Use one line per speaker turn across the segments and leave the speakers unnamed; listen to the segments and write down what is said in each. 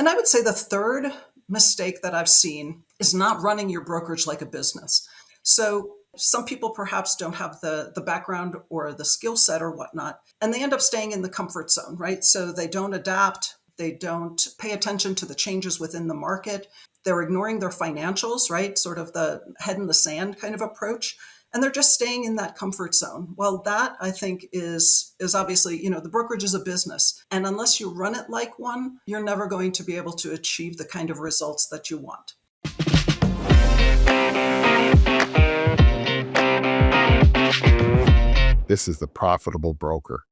And I would say the third mistake that I've seen is not running your brokerage like a business. So some people perhaps don't have the background or the skill set or whatnot, and they end up staying in the comfort zone, right? So they don't adapt, they don't pay attention to the changes within the market. They're ignoring their financials, right? Sort of the head in the sand kind of approach. And they're just staying in that comfort zone. Well, that I think is obviously, the brokerage is a business. And unless you run it like one, you're never going to be able to achieve the kind of results that you want.
This is the Profitable Broker.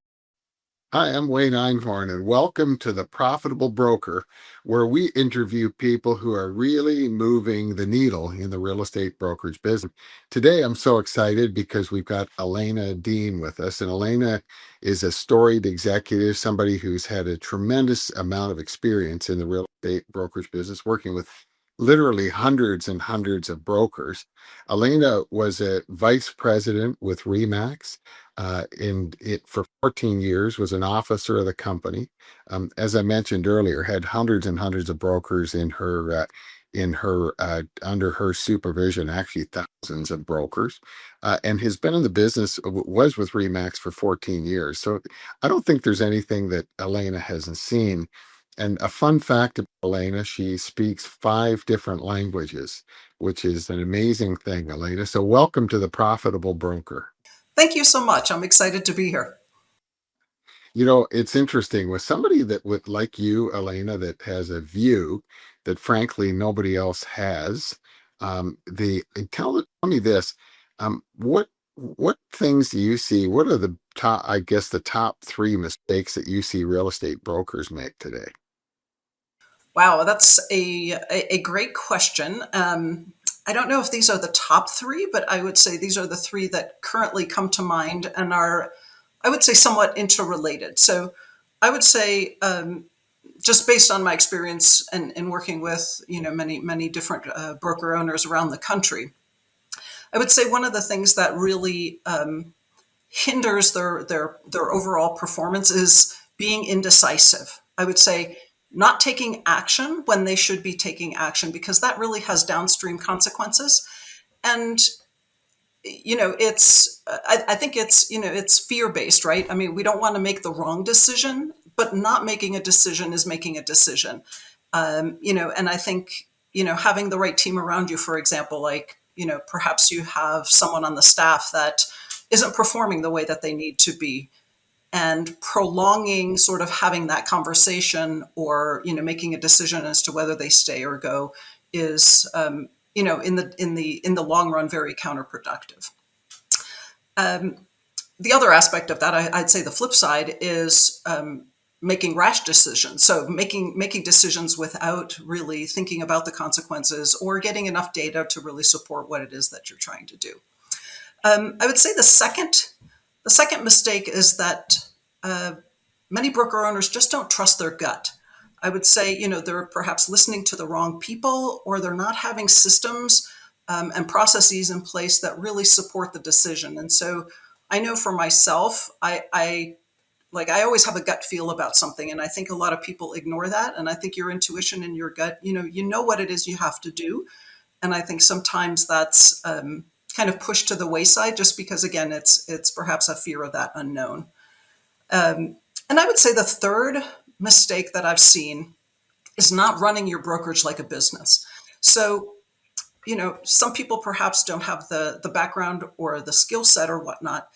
Hi, I'm Wayne Einhorn, and welcome to the Profitable Broker, where we interview people who are really moving the needle in the real estate brokerage business. Today, I'm so excited because we've got Elena Dean with us, and Elena is a storied executive, somebody who's had a tremendous amount of experience in the real estate brokerage business, working with literally hundreds and hundreds of brokers. Elena was a vice president with Remax in it for 14 years, was an officer of the company. As I mentioned earlier, had hundreds and hundreds of brokers in her under her supervision, actually thousands of brokers, and has been in the business, was with Remax for 14 years. So I don't think there's anything that Elena hasn't seen. And a fun fact about Elena, she speaks 5 different languages, which is an amazing thing, Elena. So welcome to the Profitable Broker.
Thank you so much. I'm excited to be here.
It's interesting with somebody that with like you, Elena, that has a view that frankly nobody else has. The tell me this, what things do you see? What are the top, I guess, the top 3 mistakes that you see real estate brokers make today?
Wow, that's a great question. I don't know if these are the top three, but I would say these are the three that currently come to mind and are, I would say, somewhat interrelated. So I would say, just based on my experience and working with many different broker owners around the country, I would say one of the things that really hinders their overall performance is being indecisive. I would say not taking action when they should be taking action, because that really has downstream consequences. And I think it's fear based, right? I mean, we don't want to make the wrong decision, but not making a decision is making a decision. And I think having the right team around you, for example, like perhaps you have someone on the staff that isn't performing the way that they need to be, and prolonging sort of having that conversation, or making a decision as to whether they stay or go, is in the long run very counterproductive. The other aspect of that, I'd say the flip side is making rash decisions. So making decisions without really thinking about the consequences or getting enough data to really support what it is that you're trying to do. I would say the second mistake is that many broker owners just don't trust their gut. I would say, they're perhaps listening to the wrong people, or they're not having systems and processes in place that really support the decision. And so I know for myself, I always have a gut feel about something, and I think a lot of people ignore that. And I think your intuition and your gut, you know what it is you have to do. And I think sometimes that's kind of pushed to the wayside, just because, again, it's perhaps a fear of that unknown. And I would say the third mistake that I've seen is not running your brokerage like a business. So, some people perhaps don't have the background or the skill set or whatnot,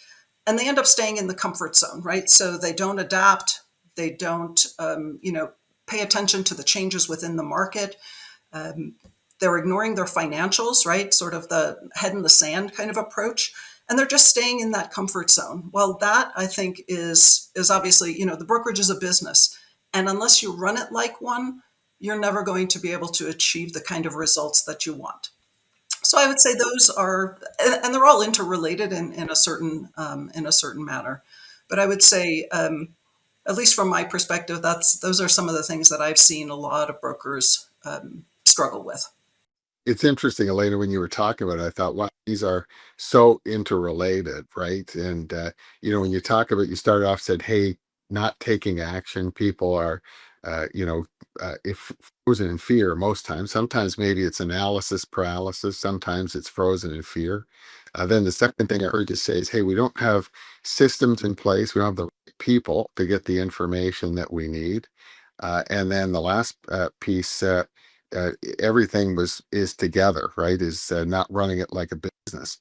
and they end up staying in the comfort zone, right? So they don't adapt, they don't, pay attention to the changes within the market. They're ignoring their financials, right? Sort of the head in the sand kind of approach. And they're just staying in that comfort zone. Well, that I think is obviously, the brokerage is a business. And unless you run it like one, you're never going to be able to achieve the kind of results that you want. So I would say those are, and they're all interrelated in a certain manner. But I would say, at least from my perspective, those are some of the things that I've seen a lot of brokers struggle with.
It's interesting, Elena, when you were talking about it, I thought, wow, these are so interrelated, right? And when you talk about, you started off said, hey, not taking action, people are you know, if frozen in fear most times. Sometimes maybe it's analysis paralysis. Sometimes it's frozen in fear. Then the second thing I heard you say is, hey, we don't have systems in place. We don't have the right people to get the information that we need. And then the last piece, uh, everything is together, right? Is not running it like a business.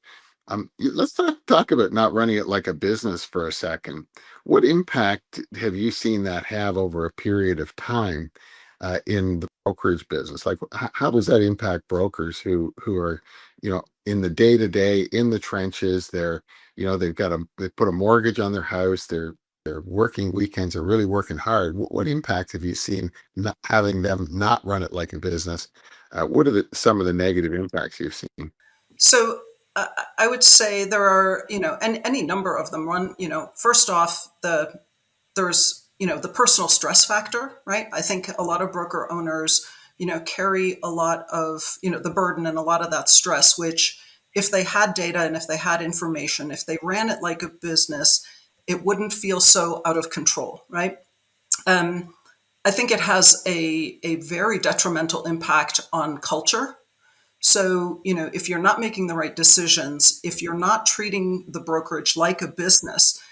Let's talk about not running it like a business for a second. What impact have you seen that have over a period of time in the brokerage business? Like, how does that impact brokers who are, in the day to day, in the trenches? They put a mortgage on their house. They're working weekends. Are really working hard. What impact have you seen not having them not run it like a business? What are some of the negative impacts you've seen?
So I would say there are, any number of them. One, first off, there's, the personal stress factor, right? I think a lot of broker owners, carry a lot of, the burden and a lot of that stress, which if they had data and if they had information, if they ran it like a business, it wouldn't feel so out of control, right? Um, I think it has a very detrimental impact on culture. So, if you're not making the right decisions, if you're not treating the brokerage like a business,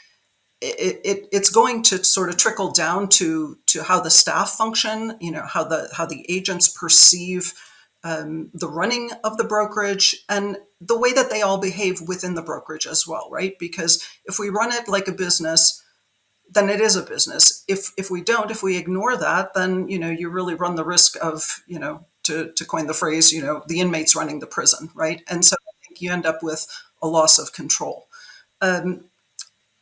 it's going to sort of trickle down to how the staff function, how the agents perceive the running of the brokerage and the way that they all behave within the brokerage as well, right? Because if we run it like a business, then it is a business. If we don't, if we ignore that, then you really run the risk of to coin the phrase, the inmates running the prison, right? And so I think you end up with a loss of control. Um,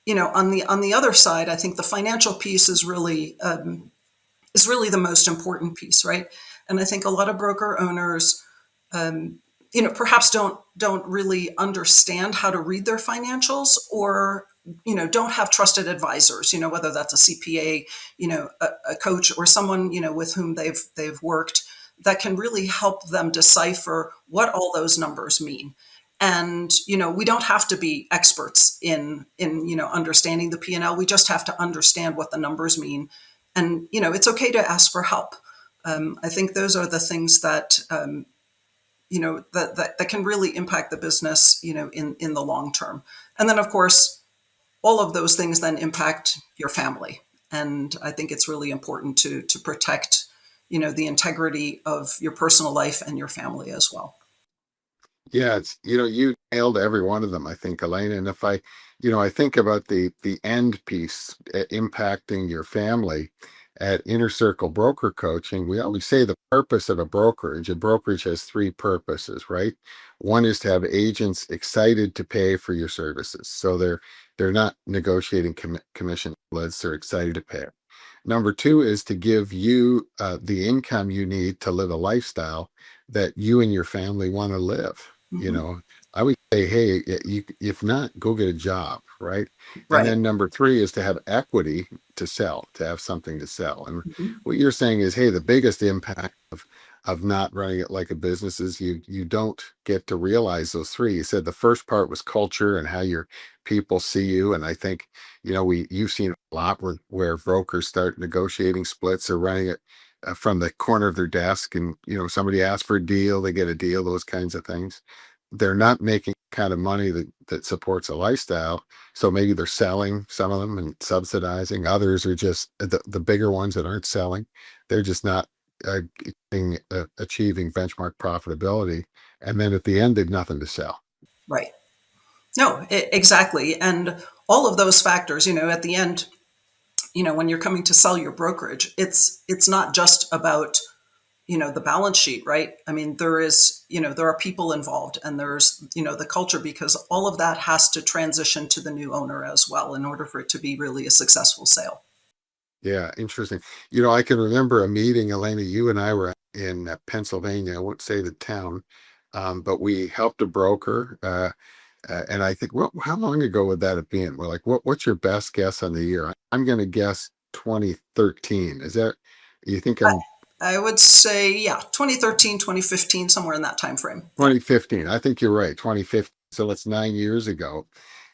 on the other side, I think the financial piece is really the most important piece, right? And I think a lot of broker owners, perhaps don't really understand how to read their financials, or don't have trusted advisors. Whether that's a CPA, a coach, or someone with whom they've worked that can really help them decipher what all those numbers mean. And we don't have to be experts in understanding the P&L. We just have to understand what the numbers mean, and it's okay to ask for help. I think those are the things that that can really impact the business, in the long term. And then, of course, all of those things then impact your family. And I think it's really important to protect, the integrity of your personal life and your family as well.
Yeah, you nailed every one of them, I think, Elena. And if I think about the end piece impacting your family at Inner Circle Broker Coaching, we always say the purpose of a brokerage has three purposes, right? One is to have agents excited to pay for your services. So they're not negotiating commission lists, they're excited to pay. Number two is to give you the income you need to live a lifestyle that you and your family want to live. You
Hmm.
know, I would say, hey, if not, go get a job, right? And
Right.
then number three is to have equity to sell, to have something to sell. And
Hmm.
what you're saying is, hey, the biggest impact of not running it like a business is you don't get to realize those three. You said the first part was culture and how your people see you. And I think, you've seen a lot where brokers start negotiating splits or running it from the corner of their desk, and somebody asks for a deal, they get a deal, those kinds of things. They're not making kind of money that supports a lifestyle. So maybe they're selling some of them and subsidizing. Others are just the bigger ones that aren't selling. They're just not achieving benchmark profitability. And then at the end, they've nothing to sell.
Right. No, exactly. And all of those factors, at the end, when you're coming to sell your brokerage, it's not just about the balance sheet, right? I mean, there are people involved, and there's the culture, because all of that has to transition to the new owner as well in order for it to be really a successful sale.
Yeah, interesting. I can remember a meeting, Elena, you and I were in Pennsylvania. I won't say the town, but we helped a broker. And I think, well, how long ago would that have been? We're like, what's your best guess on the year? I'm going to guess 2013. Is that, you think I'm
I would say, yeah, 2013, 2015, somewhere in that time frame. Yeah.
2015? I think you're right, 2015. So it's 9 years ago.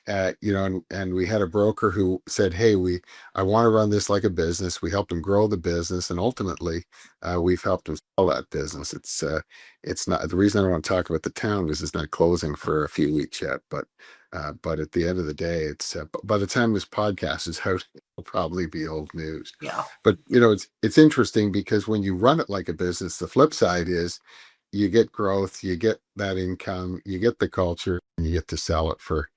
and we had a broker who said, "Hey, I want to run this like a business." We helped him grow the business, and ultimately, we've helped him sell that business. It's not the reason I don't want to talk about the town is it's not closing for a few weeks yet, but at the end of the day, by the time this podcast is out, it'll probably be old news.
Yeah.
But it's interesting because when you run it like a business, the flip side is you get growth, you get that income, you get the culture, and you get to sell it for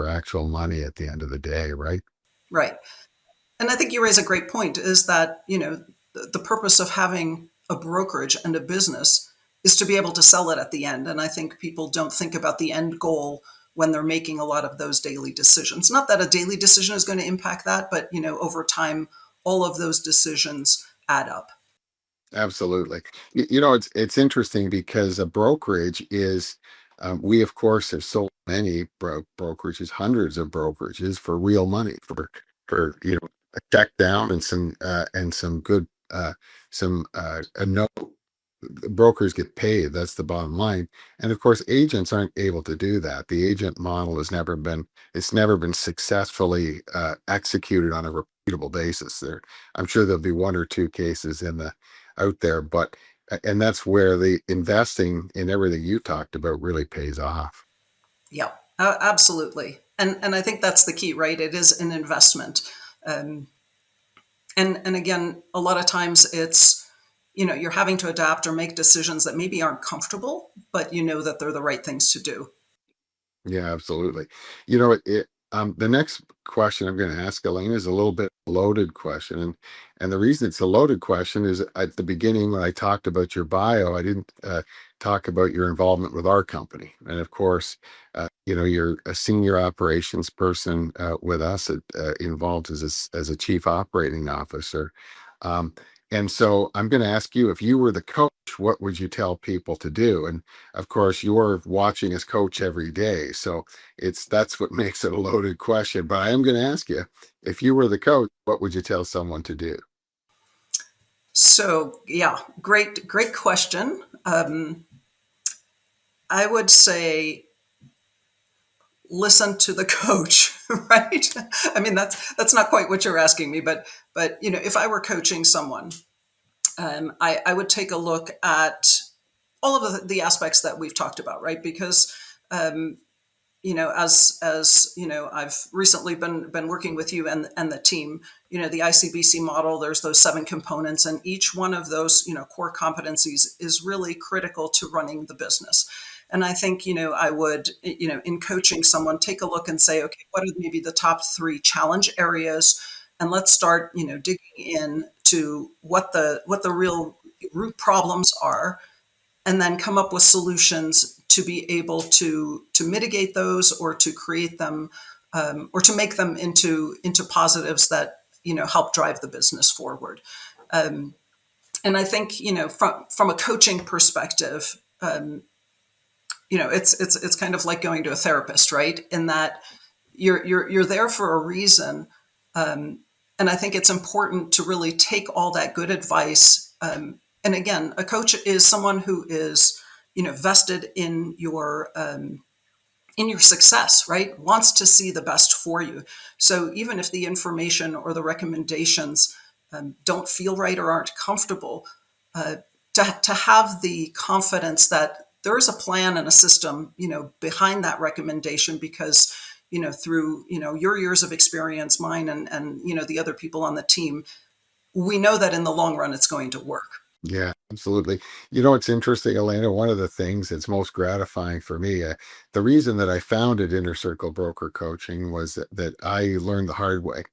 actual money at the end of the day, right?
Right. And I think you raise a great point is that, the purpose of having a brokerage and a business is to be able to sell it at the end. And I think people don't think about the end goal when they're making a lot of those daily decisions. Not that a daily decision is going to impact that, but, over time, all of those decisions add up.
Absolutely. It's interesting because a brokerage is, we of course have so many brokerages, hundreds of brokerages for real money, for a check down and some good a no brokers get paid. That's the bottom line. And of course, agents aren't able to do that. The agent model it's never been successfully executed on a repeatable basis. I'm sure there'll be one or two cases out there, and that's where the investing in everything you talked about really pays off.
Yeah, absolutely. And I think that's the key, right? It is an investment. Um, and again, a lot of times it's, you're having to adapt or make decisions that maybe aren't comfortable, but you know that they're the right things to do.
Yeah, absolutely. The next question I'm going to ask Elena is a little bit loaded question, and the reason it's a loaded question is at the beginning when I talked about your bio, I didn't talk about your involvement with our company, and of course, you're a senior operations person with us, involved as a chief operating officer. Um, and so I'm going to ask you, if you were the coach, what would you tell people to do? And of course, you're watching us coach every day. So that's what makes it a loaded question. But I am going to ask you, if you were the coach, what would you tell someone to do?
So yeah, great question. I would say listen to the coach, right? I mean, that's not quite what you're asking me, but if I were coaching someone, I would take a look at all of the aspects that we've talked about, right? Because as I've recently been working with you and the team. The ICBC model. There's those 7 components, and each one of those core competencies is really critical to running the business. And I think I would in coaching someone take a look and say, okay, what are maybe the top 3 challenge areas, and let's start digging in to what the real root problems are, and then come up with solutions to be able to mitigate those or to create them, or to make them into positives that help drive the business forward. Um, and I think from a coaching perspective, it's kind of like going to a therapist, right? In that you're there for a reason. And I think it's important to really take all that good advice. And again, a coach is someone who is, vested in your success, right? Wants to see the best for you. So even if the information or the recommendations don't feel right or aren't comfortable, uh, to have the confidence that there is a plan and a system, behind that recommendation, because through your years of experience, mine, and the other people on the team, we know that in the long run it's going to work.
Yeah, absolutely. It's interesting, Elena. One of the things that's most gratifying for me, the reason that I founded Inner Circle Broker Coaching was that I learned the hard way.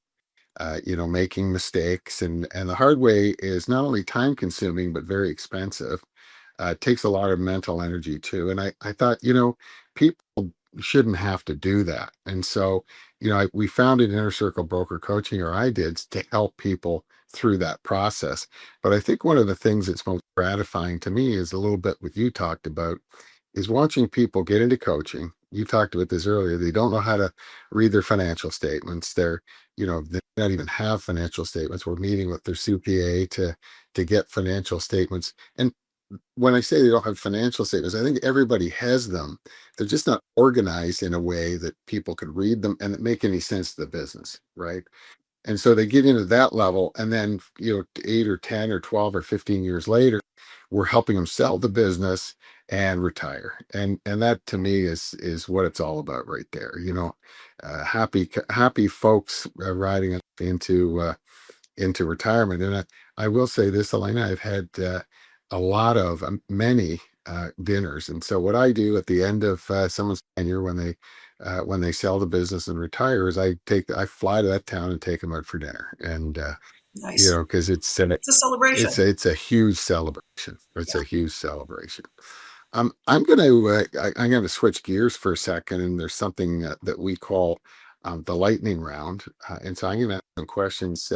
Making mistakes, and the hard way is not only time consuming but very expensive. It takes a lot of mental energy too. And I thought, people shouldn't have to do that. And so, we founded Inner Circle Broker Coaching, or I did, to help people through that process. But I think one of the things that's most gratifying to me is a little bit what you talked about, is watching people get into coaching. You talked about this earlier. They don't know how to read their financial statements. They not even have financial statements. We're meeting with their CPA to get financial statements. And when I say they don't have financial statements, I think everybody has them. They're just not organized in a way that people could read them and that make any sense to the business, right? And so they get into that level, and then 8 or 10 or 12 or 15 years later, we're helping them sell the business and retire. And that to me is what it's all about right there. Happy folks riding up into retirement. And I will say this, Elena, I've had a lot of many dinners. And so what I do at the end of someone's tenure when they sell the business and retire is I fly to that town and take them out for dinner. And
Nice.
because
It's a celebration.
it's a huge celebration. It's
Yeah.
a huge celebration. I'm gonna switch gears for a second, and there's something that we call the lightning round, and so I'm gonna ask some questions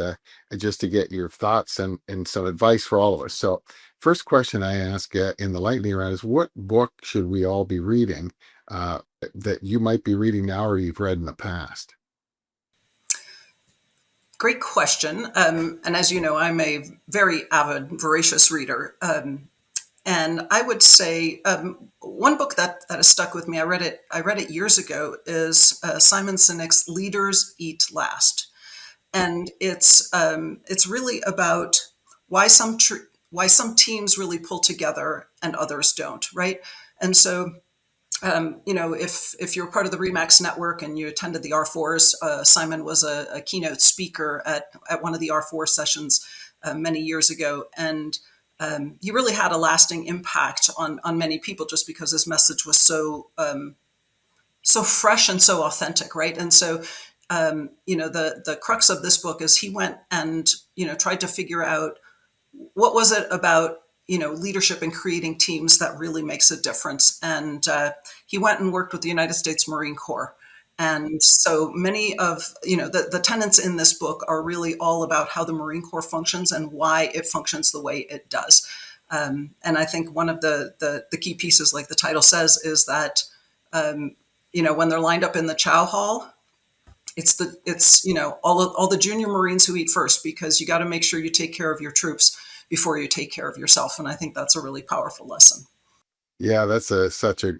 just to get your thoughts and some advice for all of us. So, first question I ask in the lightning round is, what book should we all be reading that you might be reading now or you've read in the past?
Great question. And as you know, I'm a very avid, voracious reader. And I would say one book that has stuck with me. I read it years ago. Is Simon Sinek's "Leaders Eat Last," and it's really about why why some teams really pull together and others don't, right? And so if you're part of the Remax network and you attended the R4s, Simon was a keynote speaker at one of the R4 sessions many years ago, and he really had a lasting impact on many people just because his message was so fresh and so authentic, right? And so the crux of this book is he went and tried to figure out what was it about leadership and creating teams that really makes a difference. And he went and worked with the United States Marine Corps. And so many of the tenets in this book are really all about how the Marine Corps functions and why it functions the way it does. And I think one of the key pieces, like the title says, is that when they're lined up in the chow hall, it's all the junior Marines who eat first, because you got to make sure you take care of your troops before you take care of yourself. And I think that's a really powerful lesson.
Yeah, that's a such a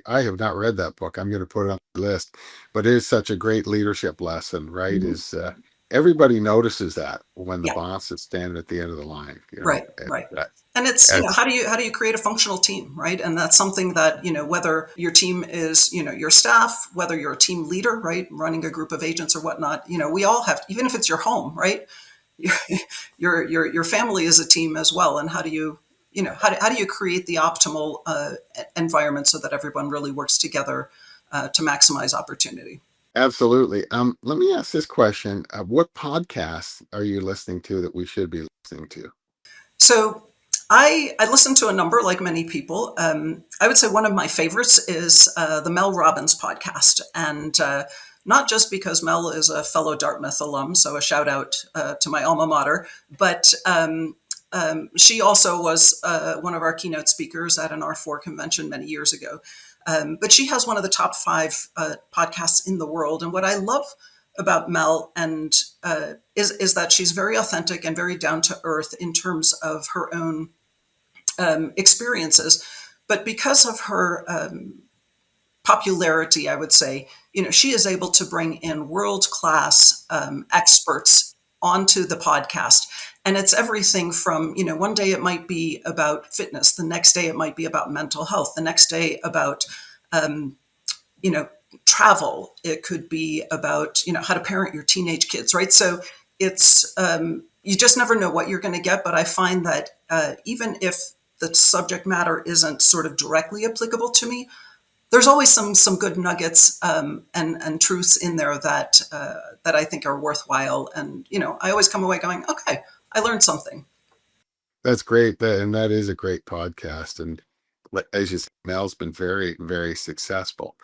I have not read that book. I'm going to put it on the list, but it is such a great leadership lesson, right?
Mhm.
Is everybody notices that when the
Yeah,
boss is standing at the end of the line,
right,
and
right. And it's
that's
how do you create a functional team, right? And that's something that whether your team is your staff, whether you're a team leader, right, running a group of agents or whatnot, we all have, even if it's your home, right, your family is a team as well. And how do you create the optimal environment so that everyone really works together to maximize opportunity?
absolutely. Let me ask this question: what podcasts are you listening to that we should be listening to?
So I listen to a number, like many people. I would say one of my favorites is the Mel Robbins podcast, and not just because Mel is a fellow Dartmouth alum, so a shout out to my alma mater, but she also was one of our keynote speakers at an R4 convention many years ago. But she has one of the top five podcasts in the world. And what I love about Mel is that she's very authentic and very down to earth in terms of her own experiences. But because of her popularity, I would say, she is able to bring in world class experts onto the podcast. And it's everything from, one day it might be about fitness, the next day it might be about mental health, the next day about, um, you know, travel. It could be about, how to parent your teenage kids, right? So you just never know what you're going to get. But I find that even if the subject matter isn't sort of directly applicable to me, there's always some good nuggets and truths in there that I think are worthwhile. And I always come away going, okay, I learned something.
That's great. And that is a great podcast. And as you said, Mel's been very, very successful.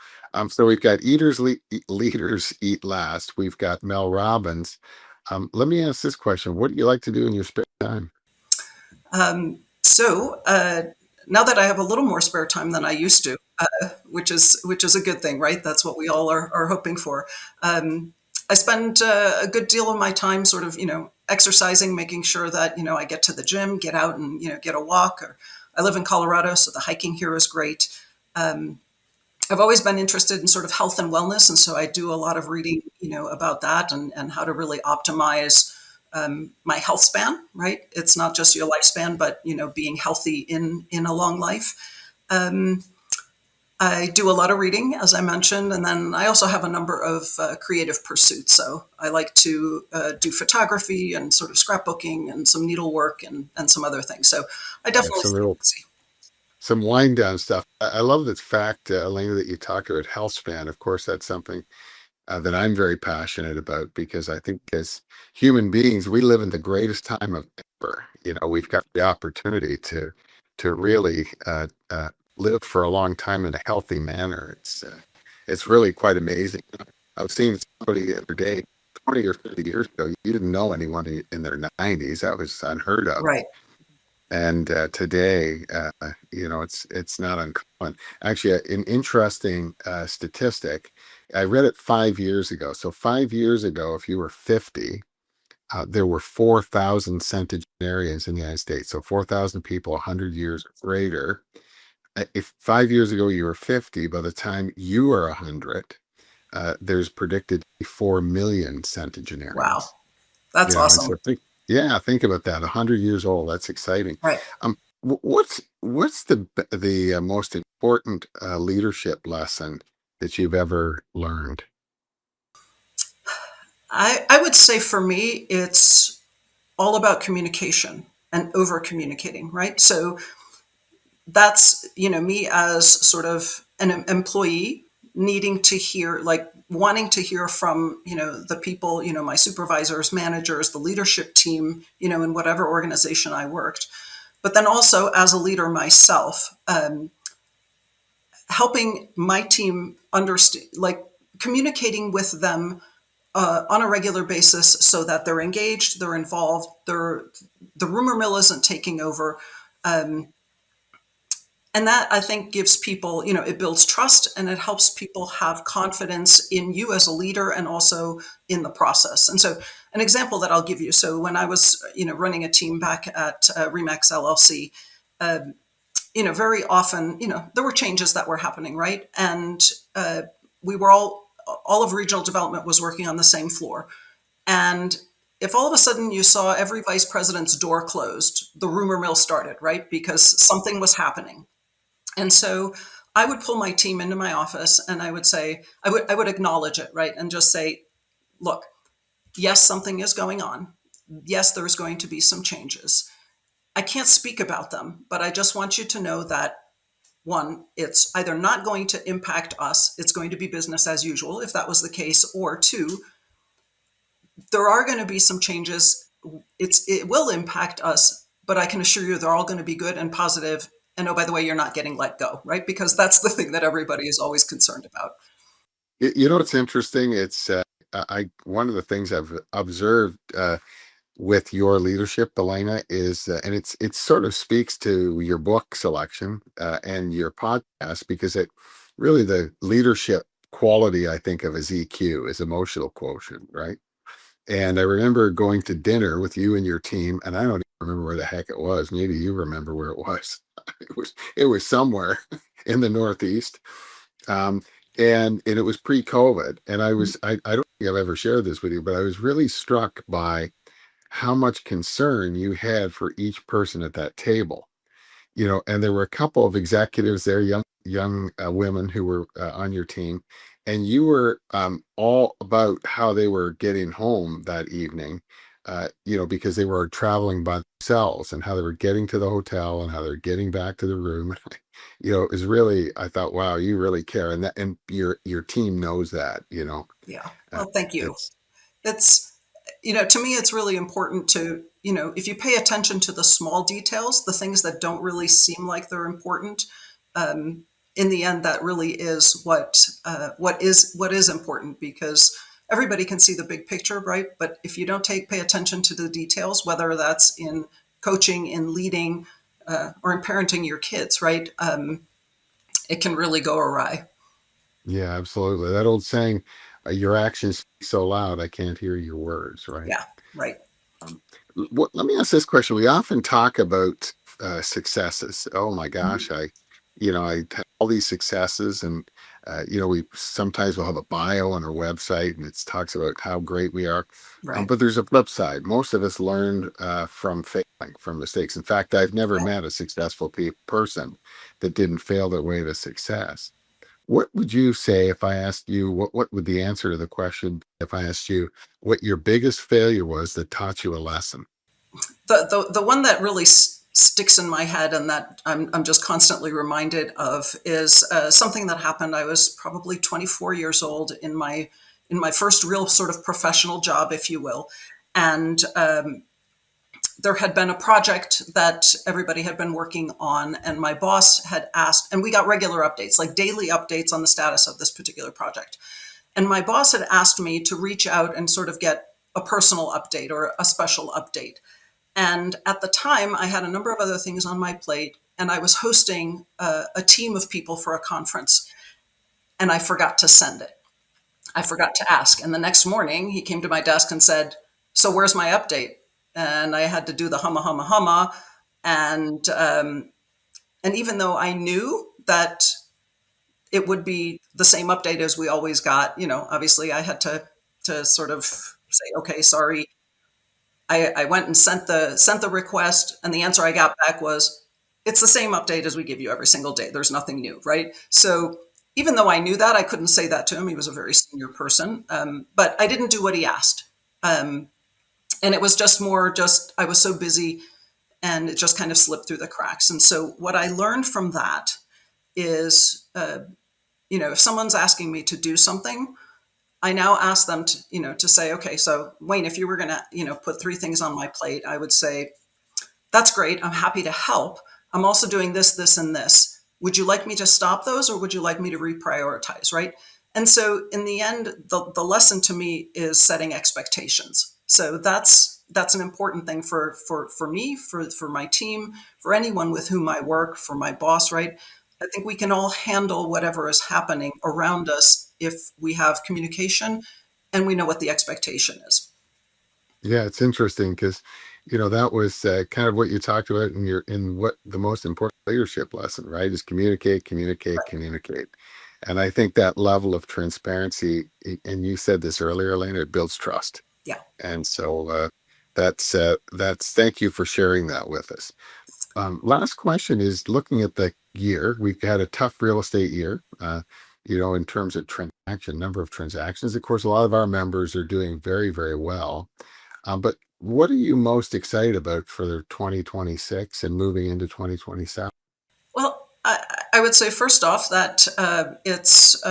So we've got Leaders Eat Last. We've got Mel Robbins. Let me ask this question. What do you like to do in your spare time?
So now that I have a little more spare time than I used to, which is a good thing, right? That's what we all are hoping for. I spend a good deal of my time sort of exercising, making sure that I get to the gym, get out and get a walk, or I live in Colorado, so the hiking here is great. Um, I've always been interested in sort of health and wellness, and so I do a lot of reading, about that and how to really optimize my health span. Right, it's not just your lifespan, but being healthy in a long life. Um, I do a lot of reading, as I mentioned, and then I also have a number of creative pursuits. So I like to do photography and sort of scrapbooking and some needlework and some other things. So I
I have
definitely
some
stay
real
busy.
some wind down stuff. I love the fact, Elena, that you talk about health span. Of course, that's something that I'm very passionate about because I think as human beings, we live in the greatest time of ever. We've got the opportunity to really live for a long time in a healthy manner. It's really quite amazing. I was seeing somebody the other day, 20 or 30 years ago, you didn't know anyone in their 90s. That was unheard of.
Right.
And today, it's not uncommon. Actually, an interesting statistic. I read it 5 years ago. So 5 years ago, if you were 50, there were 4,000 centenarians in the United States. So 4,000 people, 100 years or greater. If 5 years ago you were 50, by the time you are 100, there's predicted to be 4 million
Wow.
centenarians.
That's
And
awesome.
so think about that. 100 years old. That's exciting.
Right.
What's the most important leadership lesson that you've ever learned?
I would say for me, it's all about communication and over communicating, right? So that's, me as sort of an employee needing to hear, like wanting to hear from, the people, my supervisors, managers, the leadership team, in whatever organization I worked. But then also as a leader myself, helping my team understand, like communicating with them on a regular basis so that they're engaged, they're involved, the rumor mill isn't taking over. Um, and that I think gives people, it builds trust and it helps people have confidence in you as a leader and also in the process. And so, an example that I'll give you. So, when I was, running a team back at Remax LLC, very often, there were changes that were happening, right? And we were all of regional development was working on the same floor. And if all of a sudden you saw every vice president's door closed, the rumor mill started, right? Because something was happening. And so I would pull my team into my office and I would say, I would acknowledge it, right? And just say, look, yes, something is going on. Yes, there's going to be some changes. I can't speak about them, but I just want you to know that one, it's either not going to impact us, it's going to be business as usual, if that was the case, or two, there are going to be some changes. It will impact us, but I can assure you they're all going to be good and positive. And oh, by the way, you're not getting let go, right? Because that's the thing that everybody is always concerned about.
What's interesting? It's I one of the things I've observed with your leadership, Elena, is and it sort of speaks to your book selection and your podcast because it really the leadership quality I think of as EQ is emotional quotient, right? And I remember going to dinner with you and your team, and I don't even remember where the heck it was. Maybe you remember where it was. It was somewhere in the Northeast. Um, and it was pre-COVID. And I don't think I've ever shared this with you, but I was really struck by how much concern you had for each person at that table. And there were a couple of executives there, young women who were on your team, and you were all about how they were getting home that evening, because they were traveling by themselves and how they were getting to the hotel and how they're getting back to the room. It was really, I thought, wow, you really care, and your team knows that.
Yeah.
Uh,
Well, thank you.
it's
It's, to me, it's really important to, if you pay attention to the small details, the things that don't really seem like they're important, um, in the end, that really is what is important because everybody can see the big picture, right? But if you don't pay attention to the details, whether that's in coaching, in leading, or in parenting your kids, right? It can really go awry.
Yeah, absolutely. That old saying, your actions speak so loud, I can't hear your words, right?
Yeah, right.
Let me ask this question. We often talk about successes. Oh my
Mhm.
gosh, I had all these successes, and we sometimes will have a bio on our website, and it talks about how great we are.
Right.
But there's a flip side. Most of us learn from failing, from mistakes. In fact, I've never met a successful person that didn't fail their way to success. What would you say if I asked you what would the answer to the question be if I asked you what your biggest failure was that taught you a lesson?
The one that really sticks in my head and that I'm just constantly reminded of is something that happened. I was probably 24 years old in my first real sort of professional job, if you will, and there had been a project that everybody had been working on, and my boss had asked, and we got regular updates, like daily updates on the status of this particular project. And my boss had asked me to reach out and sort of get a personal update or a special update. And at the time, I had a number of other things on my plate, and I was hosting a team of people for a conference, and I forgot to send it. I forgot to ask. And the next morning, he came to my desk and said, "So where's my update?" And I had to do the humma humma humma. And and even though I knew that it would be the same update as we always got, obviously I had to sort of say, "Okay, sorry." I went and sent the request, and the answer I got back was, "It's the same update as we give you every single day. There's nothing new," right? So even though I knew that, I couldn't say that to him. He was a very senior person, but I didn't do what he asked, um, and it was just more just I was so busy, and it just kind of slipped through the cracks. And so what I learned from that is, if someone's asking me to do something, I now ask them to say, "Okay, so Wayne, if you were going to, put three things on my plate, I would say, that's great. I'm happy to help. I'm also doing this, this, and this. Would you like me to stop those, or would you like me to reprioritize?" Right. And so in the end, the lesson to me is setting expectations. So that's an important thing for me, for my team, for anyone with whom I work, for my boss, right? I think we can all handle whatever is happening around us if we have communication and we know what the expectation is.
Yeah, it's interesting because, that was kind of what you talked about in what the most important leadership lesson, right? Is communicate, communicate,
Right.
communicate. And I think that level of transparency, and you said this earlier, Elena, it builds trust.
Yeah.
And so that's thank you for sharing that with us. Last question is looking at the year. We've had a tough real estate year, in terms of number of transactions. Of course, a lot of our members are doing very, very well. But what are you most excited about for the 2026 and moving into 2027?
Well, I would say first off that it's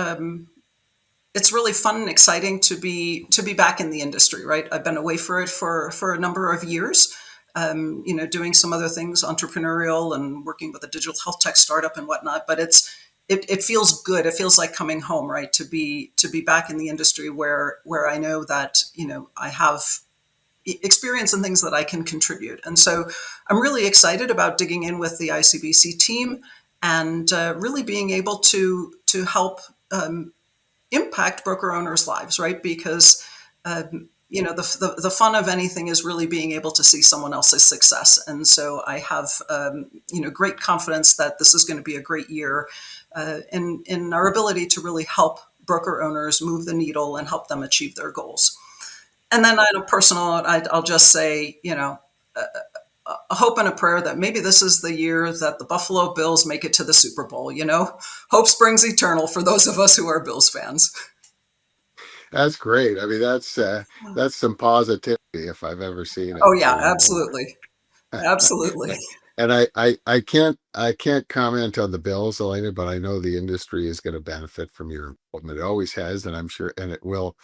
really fun and exciting to be back in the industry. Right, I've been away for it for a number of years. Doing some other things, entrepreneurial and working with a digital health tech startup and whatnot. But it feels good. It feels like coming home, right? To be back in the industry where I know that I have experience and things that I can contribute. And so I'm really excited about digging in with the ICBC team and really being able to help impact broker owners' lives, right? Because the fun of anything is really being able to see someone else's success. And so I have great confidence that this is going to be a great year in our ability to really help broker owners move the needle and help them achieve their goals. And then on a personal note, I'll just say, a hope and a prayer that maybe this is the year that the Buffalo Bills make it to the Super Bowl. Hope springs eternal for those of us who are Bills fans.
That's great. I mean, that's some positivity if I've ever seen it.
Oh yeah,
So,
absolutely, absolutely.
and I can't comment on the Bills, Elena, but I know the industry is going to benefit from your involvement. It always has, and I'm sure, and it will,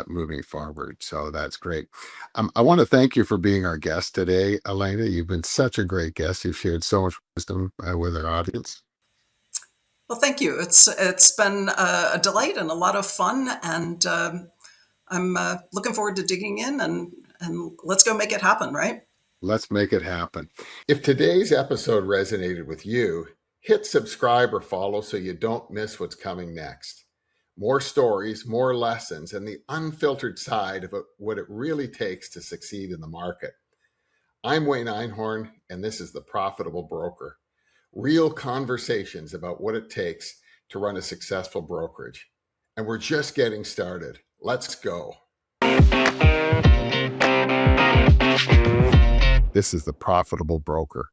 moving forward. So that's great. I want to thank you for being our guest today, Elena. You've been such a great guest. You've shared so much wisdom with our audience.
Well, thank you. It's been a delight and a lot of fun, and I'm looking forward to digging in and let's go make it happen, right?
Let's make it happen. If today's episode resonated with you, hit subscribe or follow so you don't miss what's coming next. More stories, more lessons, and the unfiltered side of what it really takes to succeed in the market. I'm Wayne Einhorn, and this is The Profitable Broker. Real conversations about what it takes to run a successful brokerage. And we're just getting started. Let's go. This is The Profitable Broker.